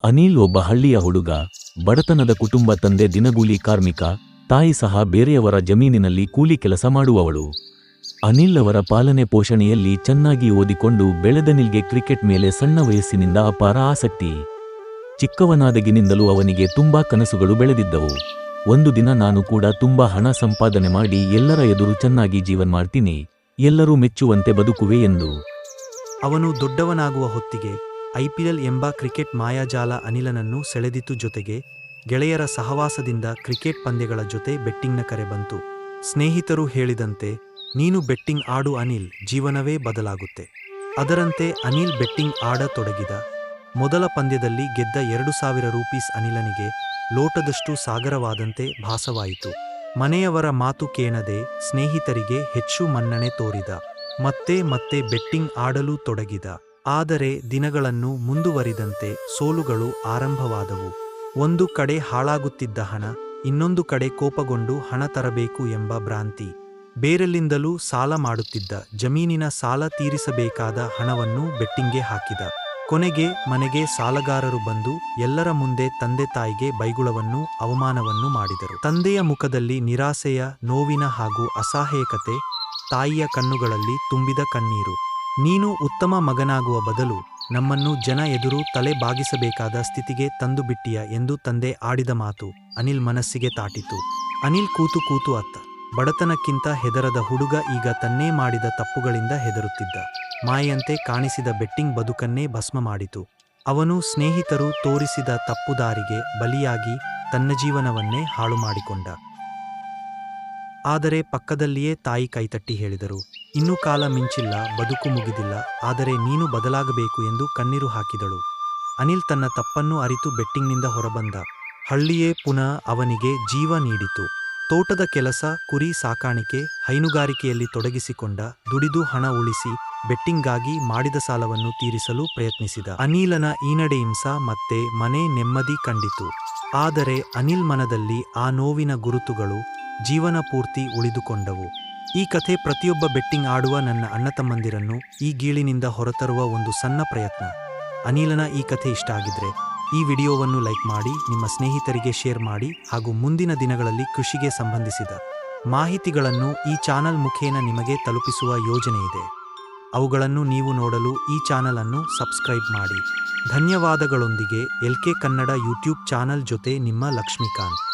ಅನಿಲ್ ಒಬ್ಬ ಹಳ್ಳಿಯ ಹುಡುಗ. ಬಡತನದ ಕುಟುಂಬ. ತಂದೆ ದಿನಗೂಲಿ ಕಾರ್ಮಿಕ, ತಾಯಿ ಸಹ ಬೇರೆಯವರ ಜಮೀನಿನಲ್ಲಿ ಕೂಲಿ ಕೆಲಸ ಮಾಡುವವಳು. ಅನಿಲ್ ಅವರ ಪಾಲನೆ ಪೋಷಣೆಯಲ್ಲಿ ಚೆನ್ನಾಗಿ ಓದಿಕೊಂಡು ಬೆಳೆದನಿಲ್ಗೆ ಕ್ರಿಕೆಟ್ ಮೇಲೆ ಸಣ್ಣ ವಯಸ್ಸಿನಿಂದ ಅಪಾರ ಆಸಕ್ತಿ. ಚಿಕ್ಕವನಾದಗಿನಿಂದಲೂ ಅವನಿಗೆ ತುಂಬಾ ಕನಸುಗಳು ಬೆಳೆದಿದ್ದವು. ಒಂದು ದಿನ ನಾನು ಕೂಡ ತುಂಬಾ ಹಣ ಸಂಪಾದನೆ ಮಾಡಿ ಎಲ್ಲರ ಎದುರು ಚೆನ್ನಾಗಿ ಜೀವನ ಮಾಡ್ತೀನಿ, ಎಲ್ಲರೂ ಮೆಚ್ಚುವಂತೆ ಬದುಕುವೆ ಎಂದು. ಅವನು ದೊಡ್ಡವನಾಗುವ ಹೊತ್ತಿಗೆ ಐಪಿಎಲ್ ಎಂಬ ಕ್ರಿಕೆಟ್ ಮಾಯಾಜಾಲ ಅನಿಲನನ್ನು ಸೆಳೆದಿತು. ಜೊತೆಗೆ ಗೆಳೆಯರ ಸಹವಾಸದಿಂದ ಕ್ರಿಕೆಟ್ ಪಂದ್ಯಗಳ ಜೊತೆ ಬೆಟ್ಟಿಂಗ್ನ ಕರೆ ಬಂತು. ಸ್ನೇಹಿತರು ಹೇಳಿದಂತೆ, ನೀನು ಬೆಟ್ಟಿಂಗ್ ಆಡು ಅನಿಲ್, ಜೀವನವೇ ಬದಲಾಗುತ್ತೆ. ಅದರಂತೆ ಅನಿಲ್ ಬೆಟ್ಟಿಂಗ್ ಆಡತೊಡಗಿದ. ಮೊದಲ ಪಂದ್ಯದಲ್ಲಿ ಗೆದ್ದ 2000 ರೂಪೀಸ್ ಅನಿಲನಿಗೆ ಲೋಟದಷ್ಟು ಸಾಗರವಾದಂತೆ ಭಾಸವಾಯಿತು. ಮನೆಯವರ ಮಾತು ಕೇಳದೆ ಸ್ನೇಹಿತರಿಗೆ ಹೆಚ್ಚು ಮನ್ನಣೆ ತೋರಿದ. ಮತ್ತೆ ಬೆಟ್ಟಿಂಗ್ ಆಡಲು ತೊಡಗಿದ. ಆದರೆ ದಿನಗಳನ್ನು ಮುಂದುವರಿದಂತೆ ಸೋಲುಗಳು ಆರಂಭವಾದವು. ಒಂದು ಕಡೆ ಹಾಳಾಗುತ್ತಿದ್ದ ಹಣ, ಇನ್ನೊಂದು ಕಡೆ ಕೋಪಗೊಂಡು ಹಣ ತರಬೇಕು ಎಂಬ ಭ್ರಾಂತಿ. ಬೇರೆಲ್ಲಿಂದಲೂ ಸಾಲ ಮಾಡುತ್ತಿದ್ದ. ಜಮೀನಿನ ಸಾಲ ತೀರಿಸಬೇಕಾದ ಹಣವನ್ನು ಬೆಟ್ಟಿಂಗ್ಗೆ ಹಾಕಿದ. ಕೊನೆಗೆ ಮನೆಗೆ ಸಾಲಗಾರರು ಬಂದು ಎಲ್ಲರ ಮುಂದೆ ತಂದೆ ತಾಯಿಗೆ ಬೈಗುಳವನ್ನು ಅವಮಾನವನ್ನು ಮಾಡಿದರು. ತಂದೆಯ ಮುಖದಲ್ಲಿ ನಿರಾಸೆಯ, ನೋವಿನ ಹಾಗೂ ಅಸಹಾಯಕತೆ, ತಾಯಿಯ ಕಣ್ಣುಗಳಲ್ಲಿ ತುಂಬಿದ ಕಣ್ಣೀರು. ನೀನು ಉತ್ತಮ ಮಗನಾಗುವ ಬದಲು ನಮ್ಮನ್ನು ಜನ ಎದುರು ತಲೆ ಬಾಗಿಸಬೇಕಾದ ಸ್ಥಿತಿಗೆ ತಂದು ಬಿಟ್ಟಿಯ ಎಂದು ತಂದೆ ಆಡಿದ ಮಾತು ಅನಿಲ್ ಮನಸ್ಸಿಗೆ ತಾಟಿತು. ಅನಿಲ್ ಕೂತು ಅತ್ತ. ಬಡತನಕ್ಕಿಂತ ಹೆದರದ ಹುಡುಗ ಈಗ ತನ್ನೇ ಮಾಡಿದ ತಪ್ಪುಗಳಿಂದ ಹೆದರುತ್ತಿದ್ದ. ಮಾಯಂತೆ ಕಾಣಿಸಿದ ಬೆಟ್ಟಿಂಗ್ ಬದುಕನ್ನೇ ಭಸ್ಮ ಮಾಡಿತು. ಅವನು ಸ್ನೇಹಿತರು ತೋರಿಸಿದ ತಪ್ಪುದಾರಿಗೆ ಬಲಿಯಾಗಿ ತನ್ನ ಜೀವನವನ್ನೇ ಹಾಳು ಮಾಡಿಕೊಂಡ. ಆದರೆ ಪಕ್ಕದಲ್ಲಿಯೇ ತಾಯಿ ಕೈತಟ್ಟಿ ಹೇಳಿದರು, ಇನ್ನೂ ಕಾಲ ಮಿಂಚಿಲ್ಲ, ಬದುಕು ಮುಗಿದಿಲ್ಲ, ಆದರೆ ನೀನು ಬದಲಾಗಬೇಕು ಎಂದು ಕಣ್ಣೀರು ಹಾಕಿದಳು. ಅನಿಲ್ ತನ್ನ ತಪ್ಪನ್ನು ಅರಿತು ಬೆಟ್ಟಿಂಗ್ನಿಂದ ಹೊರಬಂದ. ಹಳ್ಳಿಯೇ ಪುನಃ ಅವನಿಗೆ ಜೀವ ನೀಡಿತು. ತೋಟದ ಕೆಲಸ, ಕುರಿ ಸಾಕಾಣಿಕೆ, ಹೈನುಗಾರಿಕೆಯಲ್ಲಿ ತೊಡಗಿಸಿಕೊಂಡ. ದುಡಿದು ಹಣ ಉಳಿಸಿ ಬೆಟ್ಟಿಂಗ್ಗಾಗಿ ಮಾಡಿದ ಸಾಲವನ್ನು ತೀರಿಸಲು ಪ್ರಯತ್ನಿಸಿದ. ಅನಿಲನ ಈ ನಡೆಯಿಂಸ ಮತ್ತೆ ಮನೆ ನೆಮ್ಮದಿ ಕಂಡಿತು. ಆದರೆ ಅನಿಲ್ ಮನದಲ್ಲಿ ಆ ನೋವಿನ ಗುರುತುಗಳು ಜೀವನ ಪೂರ್ತಿ ಉಳಿದುಕೊಂಡವು. ಈ ಕಥೆ ಪ್ರತಿಯೊಬ್ಬ ಬೆಟ್ಟಿಂಗ್ ಆಡುವ ನನ್ನ ಅಣ್ಣತಮ್ಮಂದಿರನ್ನು ಈ ಗೀಳಿನಿಂದ ಹೊರತರುವ ಒಂದು ಸಣ್ಣ ಪ್ರಯತ್ನ. ಅನಿಲನ ಈ ಕಥೆ ಇಷ್ಟ ಆಗಿದ್ರೆ ಈ ವಿಡಿಯೋವನ್ನು ಲೈಕ್ ಮಾಡಿ, ನಿಮ್ಮ ಸ್ನೇಹಿತರಿಗೆ ಶೇರ್ ಮಾಡಿ ಹಾಗೂ ಮುಂದಿನ ದಿನಗಳಲ್ಲಿ ಕೃಷಿಗೆ ಸಂಬಂಧಿಸಿದ ಮಾಹಿತಿಗಳನ್ನು ಈ ಚಾನಲ್ ಮುಖೇನ ನಿಮಗೆ ತಲುಪಿಸುವ ಯೋಜನೆ ಇದೆ. ಅವುಗಳನ್ನು ನೀವು ನೋಡಲು ಈ ಚಾನಲ್ ಅನ್ನು ಸಬ್ಸ್ಕ್ರೈಬ್ ಮಾಡಿ. ಧನ್ಯವಾದಗಳೊಂದಿಗೆ LK ಕನ್ನಡ ಯೂಟ್ಯೂಬ್ ಚಾನಲ್ ಜೊತೆ ನಿಮ್ಮ ಲಕ್ಷ್ಮೀಕಾಂತ್.